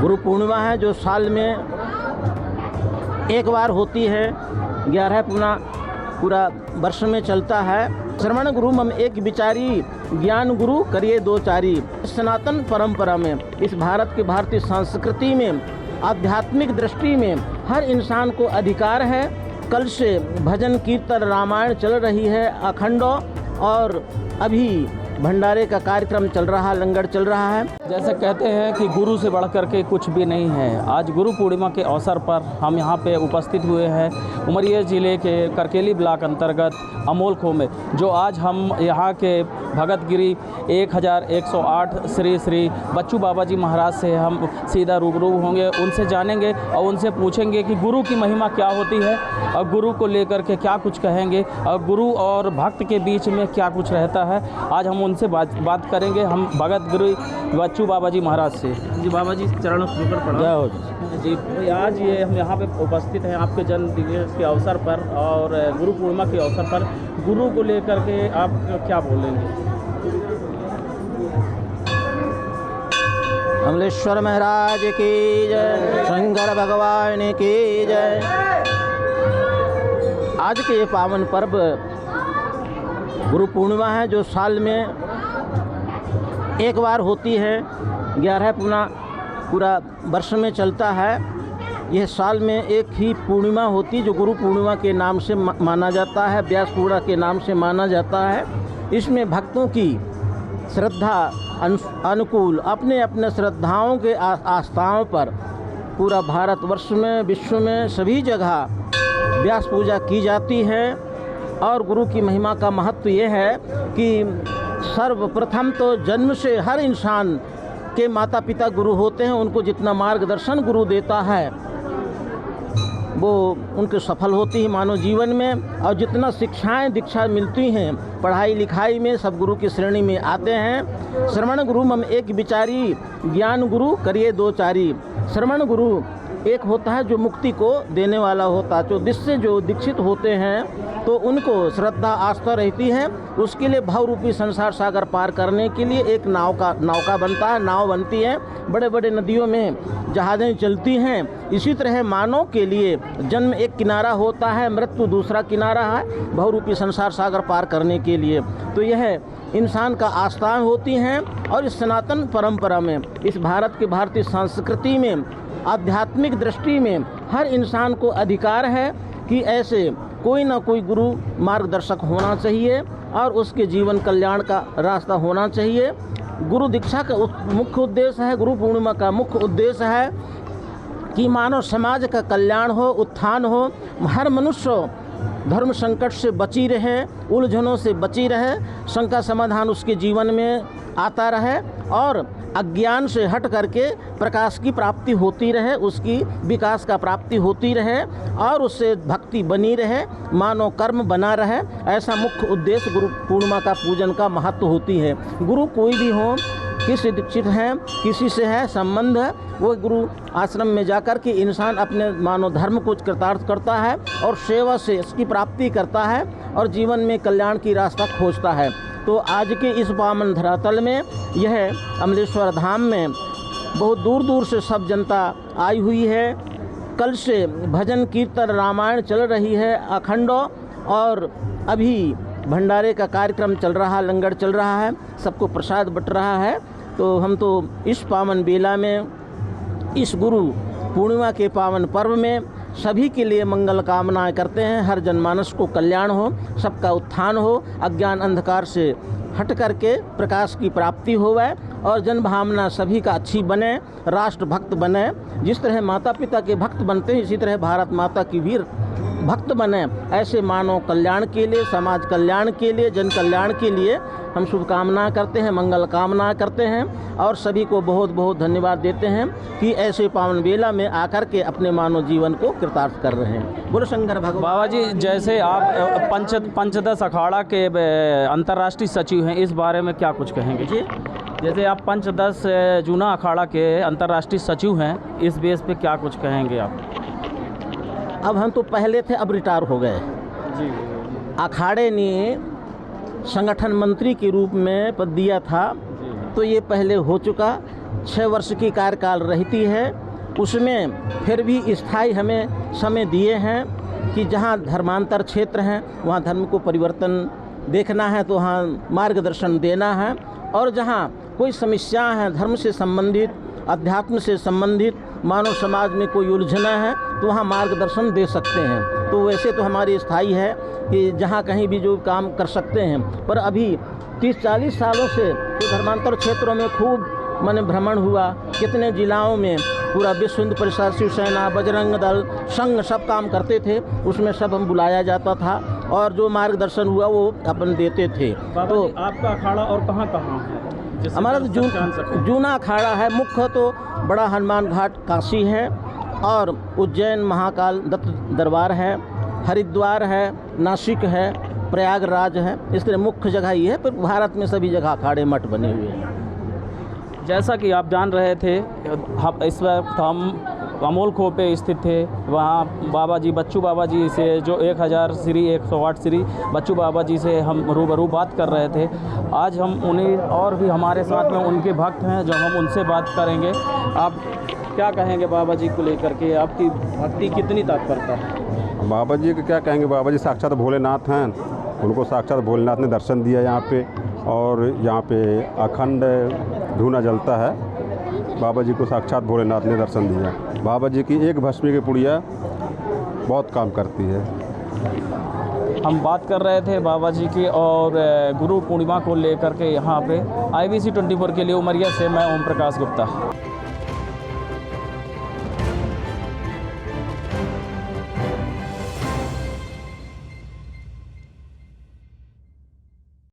गुरु पूर्णिमा है जो साल में एक बार होती है। 11 पूरा वर्ष में चलता है। श्रवण गुरु मम एक विचारी, ज्ञान गुरु करिए दो चारी। सनातन परंपरा में, इस भारत की भारतीय संस्कृति में, आध्यात्मिक दृष्टि में हर इंसान को अधिकार है। कल से भजन कीर्तन रामायण चल रही है अखंड, और अभी भंडारे का कार्यक्रम चल रहा, लंगर चल रहा है। जैसे कहते हैं कि गुरु से बढ़कर के कुछ भी नहीं है। आज गुरु पूर्णिमा के अवसर पर हम यहाँ पे उपस्थित हुए हैं उमरिया ज़िले के करकेली ब्लॉक अंतर्गत अमोल खो में, जो आज हम यहाँ के भगत गिरी 1108 श्री श्री बच्चू बाबा जी महाराज से हम सीधा रूबरू होंगे, उनसे जानेंगे और उनसे पूछेंगे कि गुरु की महिमा क्या होती है और गुरु को लेकर के क्या कुछ कहेंगे और गुरु और भक्त के बीच में क्या कुछ रहता है। आज हम उनसे बात करेंगे, हम भगत गिरी बच्चू बाबा जी महाराज से। जी बाबा जी चरणों में प्रणाम। जी आज ये हम यहाँ पे उपस्थित हैं आपके जन्म दिवस के अवसर पर और गुरु पूर्णिमा के अवसर पर। गुरु को लेकर के आप क्या बोलेंगे? अमलेश्वर महाराज की जय, शंकर भगवान की जय। आज के ये पावन पर्व गुरु पूर्णिमा है जो साल में एक बार होती है। 11 पूरा वर्ष में चलता है। यह साल में एक ही पूर्णिमा होती जो गुरु पूर्णिमा के नाम से माना जाता है, व्यास पूर्णिमा के नाम से माना जाता है। इसमें भक्तों की श्रद्धा अनुकूल अपने अपने श्रद्धाओं के आस्थाओं पर पूरा भारतवर्ष में, विश्व में सभी जगह व्यास पूजा की जाती है। और गुरु की महिमा का महत्व ये है कि सर्वप्रथम तो जन्म से हर इंसान के माता पिता गुरु होते हैं। उनको जितना मार्गदर्शन गुरु देता है वो उनके सफल होती है मानव जीवन में, और जितना शिक्षाएं दीक्षा मिलती हैं पढ़ाई लिखाई में सब गुरु की श्रेणी में आते हैं। श्रवण गुरु मम एक विचारी, ज्ञान गुरु करिए दो चारी। श्रवण गुरु एक होता है जो मुक्ति को देने वाला होता है, जो जिससे जो दीक्षित होते हैं तो उनको श्रद्धा आस्था रहती है। उसके लिए भाव रूपी संसार सागर पार करने के लिए एक नौका बनता है, नाव बनती है। बड़े बड़े नदियों में जहाज़ें चलती हैं। इसी तरह मानव के लिए जन्म एक किनारा होता है, मृत्यु दूसरा किनारा है, भाव रूपी संसार सागर पार करने के लिए। तो यह इंसान का आस्थाएं होती हैं। और इस सनातन परंपरा में, इस भारत की भारतीय संस्कृति में, आध्यात्मिक दृष्टि में हर इंसान को अधिकार है कि ऐसे कोई ना कोई गुरु मार्गदर्शक होना चाहिए और उसके जीवन कल्याण का रास्ता होना चाहिए। गुरु दीक्षा का मुख्य उद्देश्य है, गुरु पूर्णिमा का मुख्य उद्देश्य है कि मानव समाज का कल्याण हो, उत्थान हो। हर मनुष्य धर्म संकट से बची रहे, उलझनों से बची रहे, शंका समाधान उसके जीवन में आता रहे और अज्ञान से हट करके प्रकाश की प्राप्ति होती रहे, उसकी विकास का प्राप्ति होती रहे और उससे भक्ति बनी रहे, मानव कर्म बना रहे। ऐसा मुख्य उद्देश्य गुरु पूर्णिमा का पूजन का महत्व होती है। गुरु कोई भी हो, किसी दीक्षित हैं, किसी से है संबंध है, वो गुरु आश्रम में जाकर के इंसान अपने मानव धर्म को कृतार्थ करता है और सेवा से इसकी प्राप्ति करता है और जीवन में कल्याण की रास्ता खोजता है। तो आज के इस पावन धरातल में यह अमलेश्वर धाम में बहुत दूर दूर से सब जनता आई हुई है। कल से भजन कीर्तन रामायण चल रही है अखंड, और अभी भंडारे का कार्यक्रम चल रहा, लंगर चल रहा है, सबको प्रसाद बट रहा है। तो हम तो इस पावन बेला में, इस गुरु पूर्णिमा के पावन पर्व में सभी के लिए मंगल कामनाएं करते हैं। हर जनमानस को कल्याण हो, सबका उत्थान हो, अज्ञान अंधकार से हट करके प्रकाश की प्राप्ति होवे और जन भावना सभी का अच्छी बने, राष्ट्र भक्त बने। जिस तरह माता पिता के भक्त बनते हैं इसी तरह भारत माता की वीर भक्त बने। ऐसे मानव कल्याण के लिए, समाज कल्याण के लिए, जन कल्याण के लिए हम शुभकामना करते हैं, मंगल कामना करते हैं और सभी को बहुत बहुत धन्यवाद देते हैं कि ऐसे पावन बेला में आकर के अपने मानव जीवन को कृतार्थ कर रहे हैं। बोलो शंकर भगवान। बाबा जी, जैसे आप पंचदश अखाड़ा के अंतर्राष्ट्रीय सचिव हैं, इस बारे में क्या कुछ कहेंगे जी? जैसे आप पंचदश जूना अखाड़ा के अंतर्राष्ट्रीय सचिव हैं, इस बेस पे क्या कुछ कहेंगे आप? अब हम तो पहले थे, अब रिटायर हो गए जी। अखाड़े ने संगठन मंत्री के रूप में पद दिया था, तो ये पहले हो चुका। 6 वर्ष की कार्यकाल रहती है, उसमें फिर भी स्थायी हमें समय दिए हैं कि जहाँ धर्मांतर क्षेत्र हैं वहाँ धर्म को परिवर्तन देखना है तो वहाँ मार्गदर्शन देना है, और जहाँ कोई समस्या है धर्म से संबंधित, अध्यात्म से संबंधित, मानव समाज में कोई उलझना है तो वहाँ मार्गदर्शन दे सकते हैं। तो वैसे तो हमारी स्थायी है कि जहाँ कहीं भी जो काम कर सकते हैं, पर अभी 30-40 सालों से तो धर्मांतर क्षेत्रों में खूब मैंने भ्रमण हुआ, कितने जिलाओं में पूरा विश्व हिंदू परिषद, शिवसेना, बजरंग दल, संघ सब काम करते थे, उसमें सब हम बुलाया जाता था और जो मार्गदर्शन हुआ वो अपन देते थे। तो आपका अखाड़ा और कहाँ कहाँ है? हमारा तो जूना अखाड़ा है, मुख्य तो बड़ा हनुमान घाट काशी है, और उज्जैन महाकाल दत्त दरबार है, हरिद्वार है, नासिक है, प्रयागराज है। इस तरह मुख्य जगह ये है, पर भारत में सभी जगह अखाड़े मठ बने हुए हैं। जैसा कि आप जान रहे थे, हम इस वक्त हम अमोल खो पे स्थित थे। वहाँ बाबा जी, बच्चू बाबा जी से, जो 1000 श्री 108 श्री बच्चू बाबा जी से हम रूबरू बात कर रहे थे। आज हम उन्हें, और भी हमारे साथ में उनके भक्त हैं जो हम उनसे बात करेंगे। आप क्या कहेंगे बाबा जी को लेकर के? आपकी भक्ति कितनी तत्परता है? बाबा जी को क्या कहेंगे, बाबा जी साक्षात भोलेनाथ हैं। उनको साक्षात भोलेनाथ ने दर्शन दिया यहाँ पे, और यहाँ पे अखंड धूना जलता है। बाबा जी को साक्षात भोलेनाथ ने दर्शन दिया। बाबा जी की एक भस्मी की पुड़िया बहुत काम करती है। हम बात कर रहे थे बाबा जी की और गुरु पूर्णिमा को लेकर के यहाँ पे। IBC 24 के लिए उमरिया से मैं ओम प्रकाश गुप्ता।